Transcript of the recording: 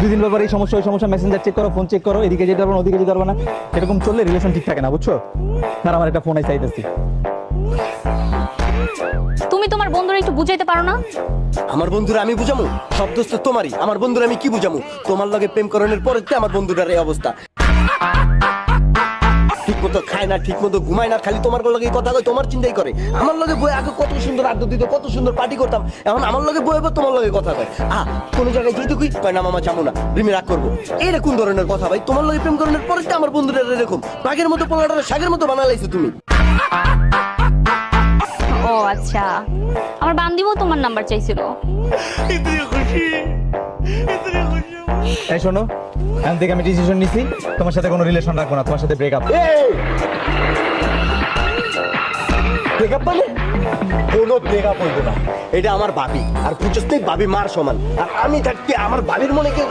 দুদিন পর এই সমস্যা ওই সমস্যা, মেসেঞ্জার চেক করো, ফোন চেক করো, এদিকে যেতে পারবো না ওদিকে যেতে পারবো না, এরকম চললে রিলেশন ঠিক থাকে না, বুঝছো? আর আমার একটা ফোন চাইতেছি। তুমি তোমার বন্ধুরা একটু বুঝাইতে পারো না? আমার বন্ধুরা আমি বুঝামু? সব দোষ তো তোমারই। আমার বন্ধুরা আমি কি বুঝামু? তোমার লগে প্রেম করণের পরে তো আমার বন্ধুটার এই অবস্থা। ঠিক মতো খায় না, ঠিক মতো ঘুমায় না, খালি তোমার লগে কথা কয়, তোমার চিন্তাই করে। আমার লগে বই আগে কত সুন্দর আড্ডা দিত, কত সুন্দর পার্টি করতাম, এখন আমার লগে বই তোমার লগে কথা কয়। কোনো জায়গায় যেটুকুই কয় না মামা যাবো না, রিমি রাগ করবো। এটা কোন ধরনের কথা ভাই? তোমার লগে প্রেম করণের পরে তো আমার বন্ধুরা এরকম বাঘের মতো পোলাটা শাকের মতো বানালাইছো তুমি। ও আচ্ছা, আমার বান্দিও তোমার নাম্বার চাইছিল। এই শোনো, এখন থেকে আমি ডিসিশন নিছি, তোমার সাথে কোনো রিলেশন রাখবো না, তোমার সাথে ব্রেকআপ। ব্রেকআপ মানে? কোনো ব্রেকআপ হইবে না। এটা আমার ভাবি, আর বুঝতে ভাবি মার সমান। আর আমি থাকতে আমার ভাবির মনে কেউ